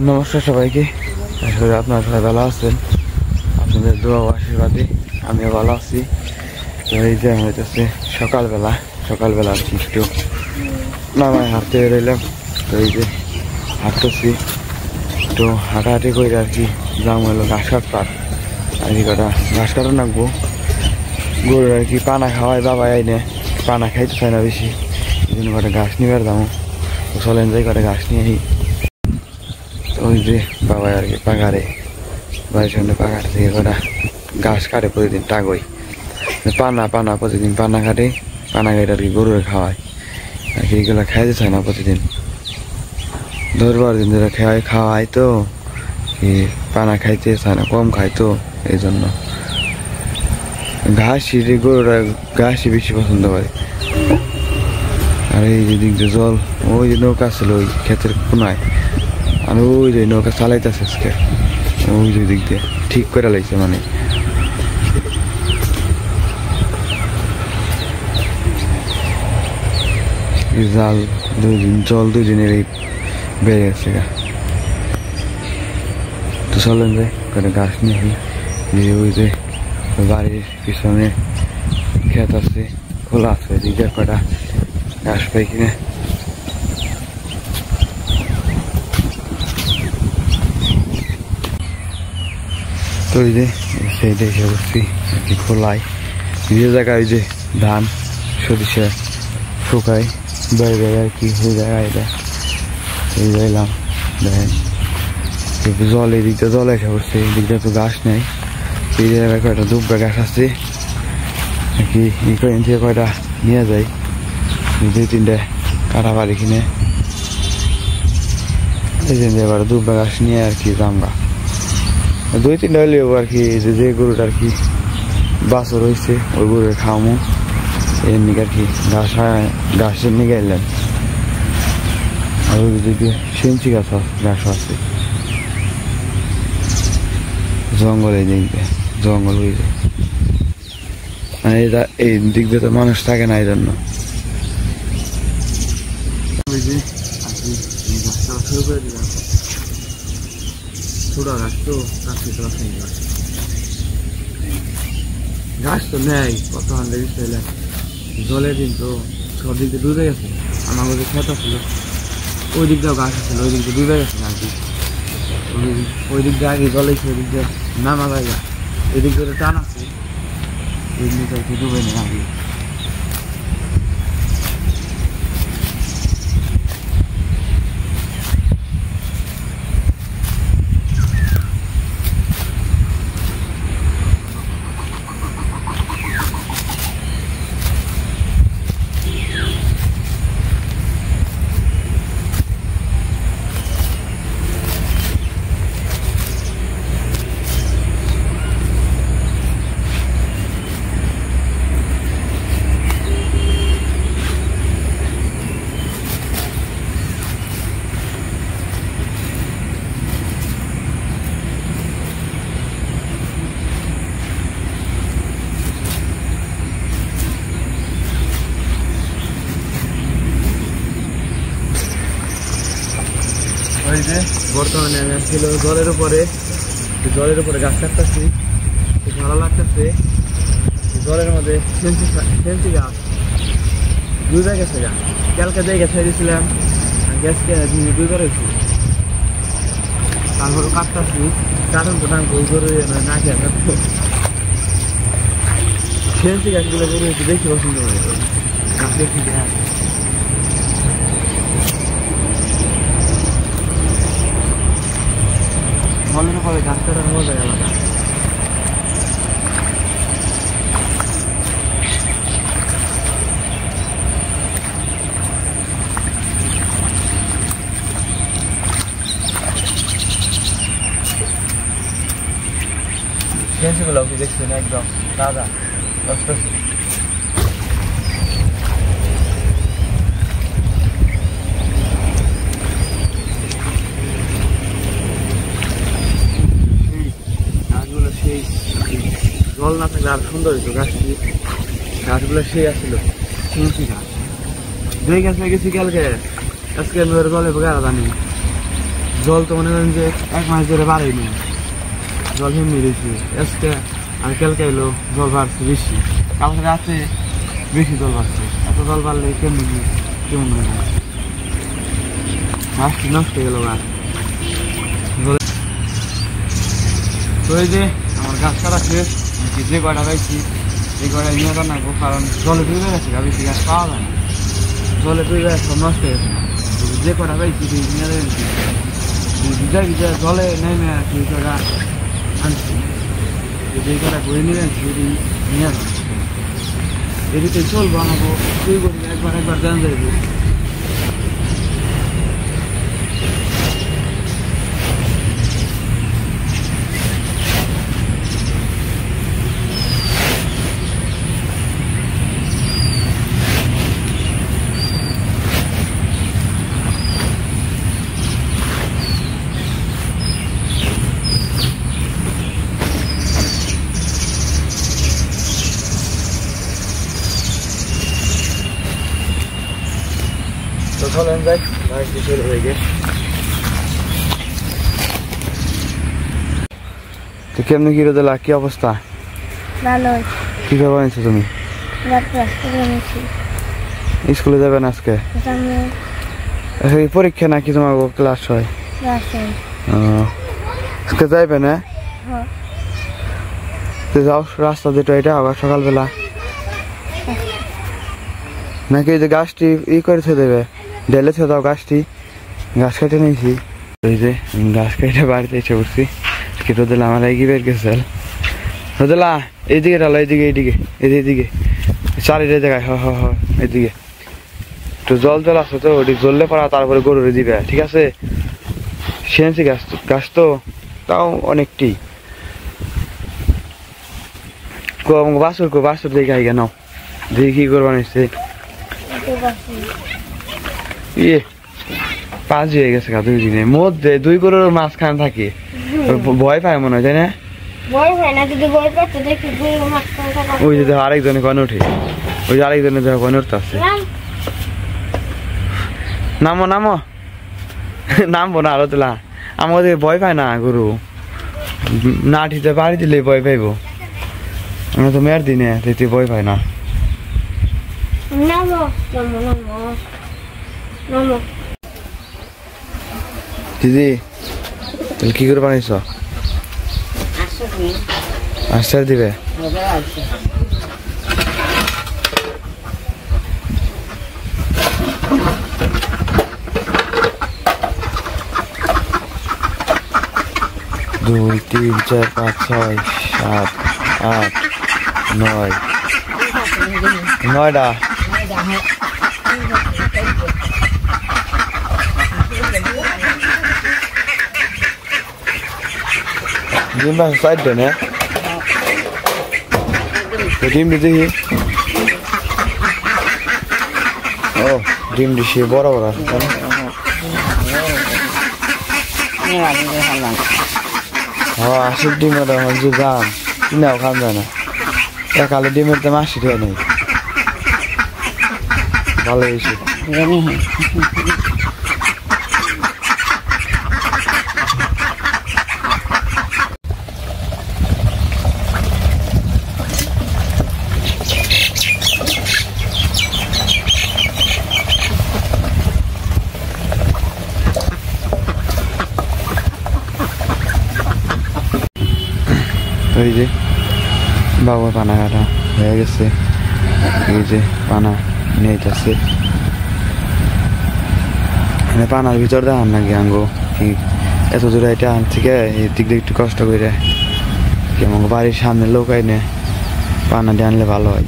নমস্কার সবাইকে, আশা করি আপনারা সবাই ভালো আছেন। আপনাদের দোয়া ও আশীর্বাদে আমিও ভালো আছি। তো এই যে হইতেছে সকালবেলা আর কি একটু নামায় হাঁটতে বেরোলাম। তো এই যে হাঁটতেছি, একটু হাঁটাহাঁটি করে আর কি যাম হলো ঘাস কাটপার আর কি, কটা ঘাস কাটা নাকবো। গরুর আর কি পানা খাওয়াই বাবা আইনে, পানা খাইতে চায় না বেশি, এই জন্য কটা ঘাস নিবার দামো। তো চলেন যাই কটা ঘাস নিয়ে আই। ওই যে বাবা আর কি পাকারে বাড়ির সামনে পাকার থেকে কটা ঘাস কাটে প্রতিদিন টাগই পানা প্রতিদিন পানা কাটে, পানা কেটে আর কি গরুরে খাওয়ায় আর কি। এগুলো খাইতে চায় না প্রতিদিন, 10-12 দিন ধরে খাওয়াই তো পানা খাইতে চায় না, কম খায় তো এই জন্য। ঘাসই গরুরা ঘাসই বেশি পছন্দ করে। আর এই যে দিক দিয়ে জল, ওই যে নৌকা ছিল ওই ক্ষেতের কোনায়, আর ওই যে নৌকা চালাইতেছে আজকে, ওই যে দিক দিয়ে ঠিক করে লাগছে, মানে জাল 2 দিন জল 2 দিনের এই বেড়ে গেছে গা। তো চলেন যে করে গাছ নিয়ে ওই যে বাড়ির পিছনে ক্ষেত আছে, খোলা আছে, দিকে কটা ঘাস পাই কিনে। তো ওই যে সেই দেখে বসছি আর কি খোলায়, যে জায়গায় ওই যে ধান সরিষা শুকায় বাইরে আর কি, ওই জায়গায় এটা এই যাইলাম। দেখেন জল, এই দিকটা জল এসে পড়ছে, এই দিকটা তো গাছ নেই। এই জায়গায় কয়টা দুব্বা গাছ আছে আর কি, এই কয়েন থেকে কয়টা নিয়ে যাই, 2-3টে কাটা বাড়ি কিনে এই যে কয়টা দুব্বা গাছ নিয়ে আর কি জামগা 2-3টা হলেও আর কি। যে গরুটা আর কি বাছর হয়েছে ওই গরুর খাওয়ামো এমনি আর কি, ঘাসের নিয়ে এলেন। আর ওই দিকে সেঞ্চি গাছ আছে, জঙ্গল, এই দিক দিয়ে জঙ্গল হয়ে যায়, মানে এই দিক দিয়ে তো মানুষ থাকে না, এই জন্য। ওই যে গাছটা শুরু করে দিলাম, ছোট গাছ তো গাছ তো নেই, কত হান্ডে গেছে জলের দিন তো সব দিক দিয়ে ডুবে গেছে। আমার মধ্যে খেত ছিল, ওই দিক দিয়েও গাছ ছিল, ওই দিক দিয়ে ডুবে গেছে আর কি। ওই দিক দিয়ে আগে জল ওই দিক দিয়ে নামা জায়গা, এই দিক দিয়ে টান আছে, এই দিক দিয়ে ডুবে নেই আগে। ওই যে বর্তমানে আমি আসছিল জলের উপরে গাছ কাটতেছি, খুব ভালো লাগতেছে। জলের মধ্যে সেন্সি গাছ ডুবে গেছে গা, কালকে জায়গা ছেড়ে দিয়েছিলাম, গ্যাসকে 2বার হয়েছি। তারপরে কাটতেছি, কারণ তো টান বই করে না খেয়ে কাটতো। সেন্সি গাছগুলো করে একটু বেশি পছন্দ করে গাছ দেখি। জলের উপরে গাছ কাটার মজাই আলাদা। সেন্সিগুলো কি দেখছেন, একদম তাজা কষ্ট। জল না থাকলে আর সুন্দর হইতো গাছগুলো সেই আসছিল তুলসী গাছ। দুই গাছ গেছি কালকে, আজকে জলে আলাদা নেই, জল তো মনে করেন যে 1 মাস ধরে বাড়েনি, জল এমনি রয়েছে। আজকে আর কালকে এলো জল বাড়ছে বেশি, কালকে রাতে বেশি জল বাড়ছে। এত জল বাড়লে কেমন মাছটি নষ্ট হয়ে গেল। তো এই যে আমার গাছ ছাড়া শেষ, যে কয়টা পাইছি এই কয়টা নিয়ে বানাবো, কারণ জলে ডুবে গেছে, বেশি গাছ পাওয়া যায় না, জলে ডুবে সব নষ্ট হয়ে গেছে। যে কয়টা পাইছি ভিজা ভিজা জলে নেমে আর কি কয়টা আনছি, যে কয়টা ঘুরে নিয়ে আনছি নিয়ে আসবো। এদিকে চলবো আমাকে তুই করি একবার দেন যাইব। তো চলেন যাই, শুরু হয়ে গে। তো কেমনি কি রোদে কি অবস্থা? কি করবো নিচ্ছ তুমি? স্কুলে যাবে না আজকে? পরীক্ষা নাকি তোমার ক্লাস হয়? আজকে যাইবে না? যাও রাস্তা যেটা এটা আবার সকালবেলা নাকি এই যে গাছটি করে থে দেবে, ঢেলে থে দাও গাছটি। গাছ কেটে নিয়েছি, ওই যে গাছ কেটে বাড়িতে এসে পড়ছি। রোদেলা আমার এগিয়ে বের গেছে, রোদেলা এইদিকে ডালো, এইদিকে এইদিকে চারিটা জায়গায়, এইদিকে একটু জল আছে তো, ওটি জ্বললে পড়া তারপরে গরুরে দিবে, ঠিক আছে? সেনছি গাছ তো তাও অনেকটি। বাসুর দেখে আই কেন দেখি কি করবা নিচ্ছে। ইয়ে 5 হয়ে গেছে 2 দিনের মধ্যে, 2 গরুর মাঝখানে থাকে, ভয় পায় মনে হয়, তাই না? ওই যে দেখো আরেকজনে কনে উঠে, ওই যে আরেকজনে দেখো কনে উঠতে আসছে। নামো নামবো না আরো তোলা, আমাদের ভয় পায় না গরু, না ঠিতে বাড়ি দিলে ভয় পাইবো। আমরা তো মেয়ের দিনে তুই ভয় পাই না। দিদি তাহলে কি করে বানাইছ? আশ্চার দিবে? দুই, 3, 4, 5, 6, 7, 8, 9, 9টা। ডিম বাস সাইড দেন, ডিম দিতে ও ডিম দিছি বড় বড় আশির ডিমের যে দাম কিনাও খান যায় না, একালে ডিমের দাম 80 টাকা নেই। ভালো হয়েছে। এই যে বাবা পানা কাটা হয়ে গেছে, এই যে পানা নিয়েছে, পানার ভিতর দেখান নাকি আঙ্গো কি এত দূরে এটা আন থেকে এই দিক দিয়ে একটু কষ্ট করে কেমন বাড়ির সামনে লোক আইনে পানা দিয়ে আনলে ভালো হয়,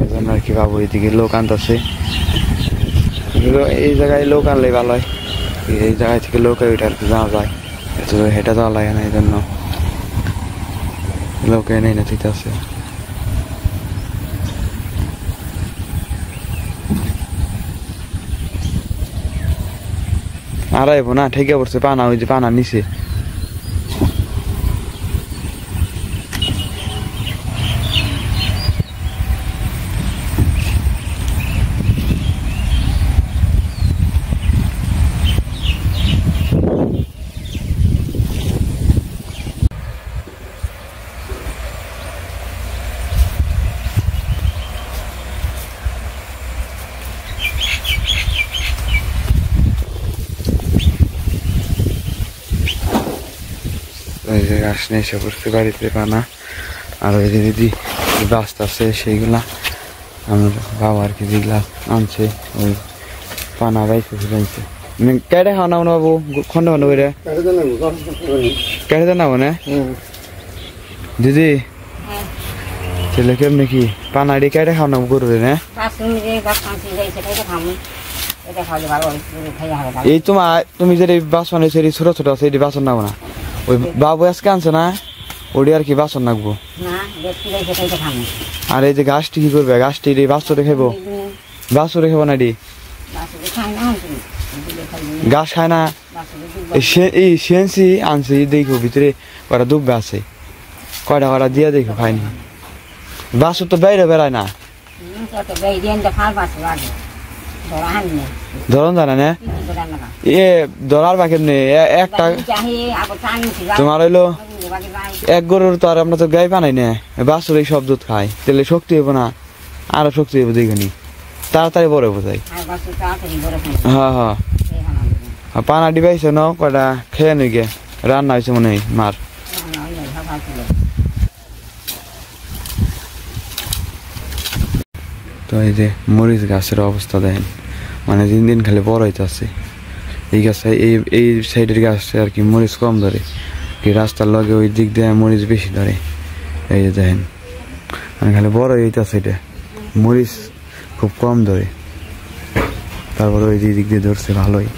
এই জন্য আর কি বাবু এইদিকে লোক আনতেছে। এই জায়গায় লোক আনলে ভালো হয়, এই জায়গায় থেকে লোক ওইটা আর কি যাওয়া যায়, এত দূরে হেঁটে যাওয়া লাগে না, এই জন্য লোকে নেই না ঠিক আছে। আর আইবো না ঠেকে পড়ছে পানা, ওই যে পানা নিচে। যে ঘাস নিয়ে এসে পড়ছে বাড়িতে পানা। আর ওই যে দিদি রাস্তা আছে সেইগুলা আমার বাবা আর কি যেগুলা আনছে ওই পানা বাইছে ফিরাইছে। কেটে খাও না বাবু খন্ড খন্ড করে কেটে দেন না মানে দিদি ছেলে কেমনি কি পানাড়ি কেটে খাও না গরুরে না এই তোমার তুমি যে বাসন আছে ছোট ছোট আছে এটি বাসন নাও না ওই বাবু আজকে আনছে না ওটি আর কি বাসন নাকবো। আর এই যে গাছটি কি করবে গাছটি বাছরে খাইবো বাছরে খাবো না এটি গাছ খায় না এই সেন্সি আনছে দেখো ভিতরে কয়টা দুব্বে আছে কয়টা কয়টা দিয়ে দেখো খায়নি বাছর তো বাইরে বেড়ায় না ধরন জানা না এ ধরার বা কেমনি একটা তোমার হইলো এক গরুর তো আর আমরা তো গাই বানাই না বাছর এই সব দুধ খায় তাহলে শক্তি হইব না আরো শক্তি হইব দেখনি তাড়াতাড়ি বড় বোঝাই। হ্যাঁ হ্যাঁ পানা ডিবাইছে ন কয়টা খেয়ে নই গে রান্না হয়েছে মনে হয় মার। তো এই যে মরিচ গাছের অবস্থা দেখেন মানে দিন দিন খালি বড় হইতেছে এই গাছে এই সাইডের গাছে আর কি মরিচ কম ধরে কি রাস্তার লগে ওই দিক দিয়ে মরিচ বেশি ধরে এই যে দেখেন মানে খালি বড় হইতেছে এটা মরিচ খুব কম ধরে তারপরে ওই দিক দিয়ে ধরছে ভালোই।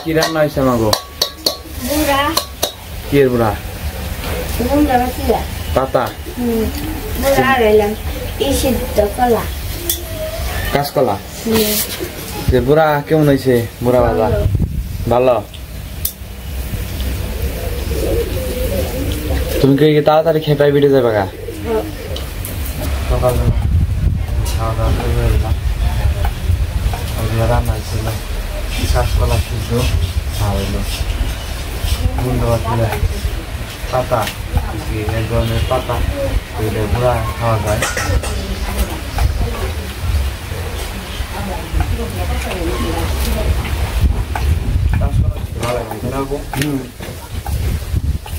কি রান্না হয়েছে আমাগো কি এর বুড়া পাতা কাঁচকলা যে বুড়া কেমন হয়েছে বুড়া বাবা ভালো তুমি কি তাড়াতাড়ি খেপাই বেড়ে যাবে গা সকাল খাওয়া দাওয়া করে রান্না হয়েছিল কাঁচকলা সিদ্ধ আর হইল গুন্ড পাতা এক ধরনের পাতা বুড়া খাওয়া যায়।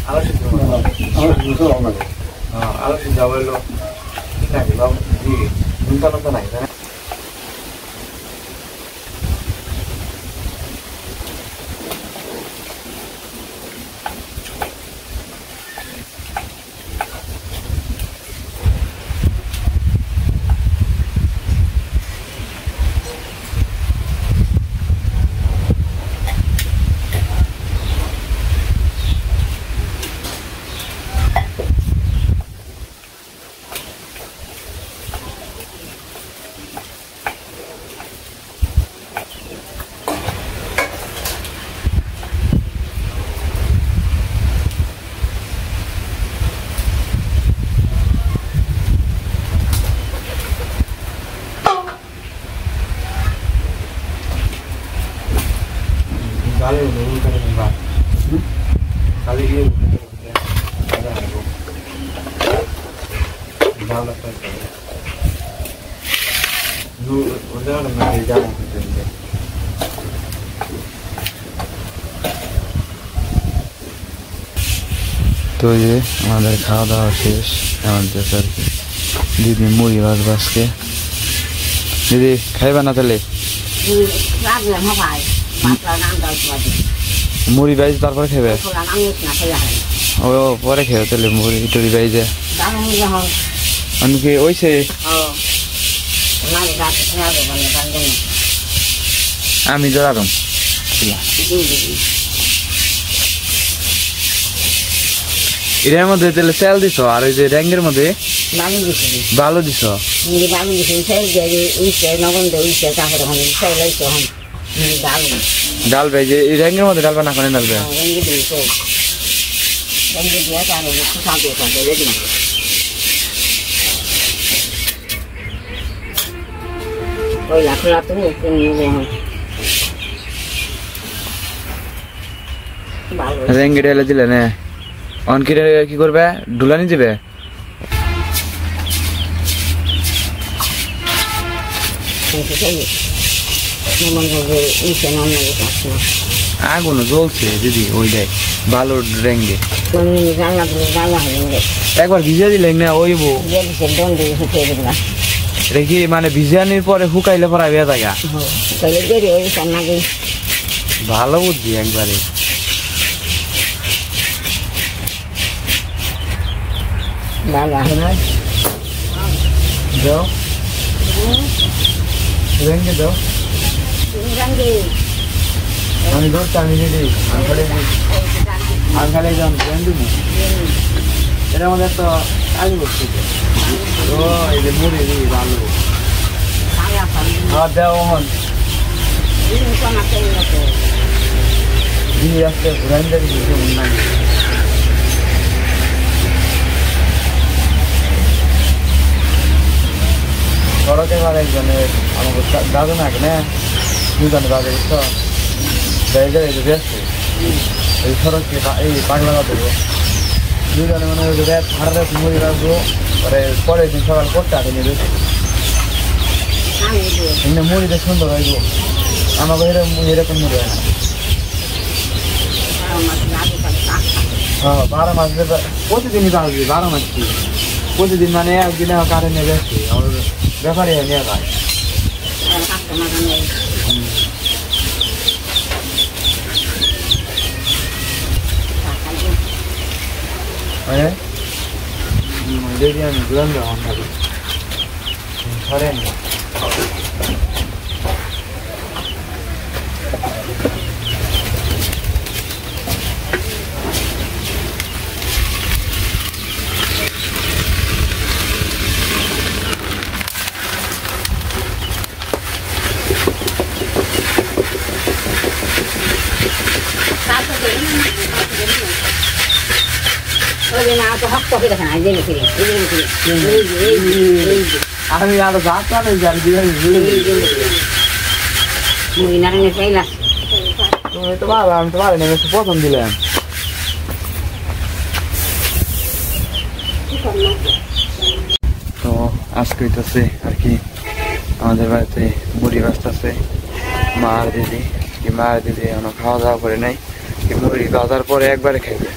আলো সিদ্ধ হইল কি লাগে বাবু নুনতা নাই তাই kali udah kan mbak kali ini ada aku dalam apa lu udah nggak jalan gitu তো এই যে আমাদের খাওয়া দাওয়া শেষ আমাদের আর কি দিদি মুড়ি বাসকে দিদি খাইবা না তাহলে মুড়ি বাইজ তারপরে খাইবে ও পরে খেয়ে তাহলে মুড়ি টুড়ি বাইজে অনেকে ওইছে আমি জড়ালাম এর মধ্যে তাহলে তেল দিছ আর ওই যে র্যাঙ্গের মধ্যে ভালো দিছ ডালবে যে এই র্যাঙ্গের মধ্যে ডালবে না কোনে ডালবে র্যাঙ্গে ঢেলে দিলে না অনকিরে কি করবে ঢুলানি দিবে আগুন জ্বলছে দিদি ওই দেখ ভালো র্যাঙ্গে একবার ভিজে দিলে না ওই এটা কি মানে ভিজানির পরে শুকাইলে পরে বেয়া জায়গা ভালো বুদ্ধি একবারে দাও রেঙ্গে দাও আমি ধরতে আমি দিদি আমি খালি যান দিব এটার মধ্যে একটা আলু বসছে ও এই যে মুড়ি দিই ভালো দেও হন দিয়ে আসতে রেঞ্জে দিচ্ছে না সড়কে মার একজনের আমাকে দাদু না কেন দুজনে দাদু বুঝছো জায়গায় ব্যস্ত এই সড়ককে এই পাগলা দেবো দুজনে মানে হারা মুড়ি রাখবো পরের দিন সকাল করতে আসে নিয়ে এমনি মুড়িতে সুন্দর হইব আমাকে এরকম মুড়ি হয় না হ্যাঁ 12 মাস প্রতিদিনই পাবি 12 মাস কি প্রতিদিন মানে একদিনে কারে নিয়ে যাচ্ছি আমার ব্যাপারে নিয়ে যায় দেখি আমি ঘুরান যাবো সরেন আমি আরো যাচ্ছি তো ভালো আমি তো ভালো নেমেছি প্রথম দিলাম তো আজকে হইতেছে আর কি আমাদের বাড়িতে মুড়ি বাঁচতেছে মা আর দিদি এখনো খাওয়া দাওয়া করে নাই মুড়ি বাজার পরে একবারে খাইবে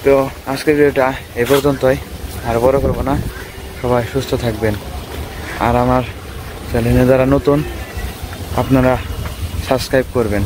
তো আজকের ভিডিওটা এ পর্যন্তই আর বড় করবো না সবাই সুস্থ থাকবেন আর আমার চ্যানেলে যারা নতুন আপনারা সাবস্ক্রাইব করবেন।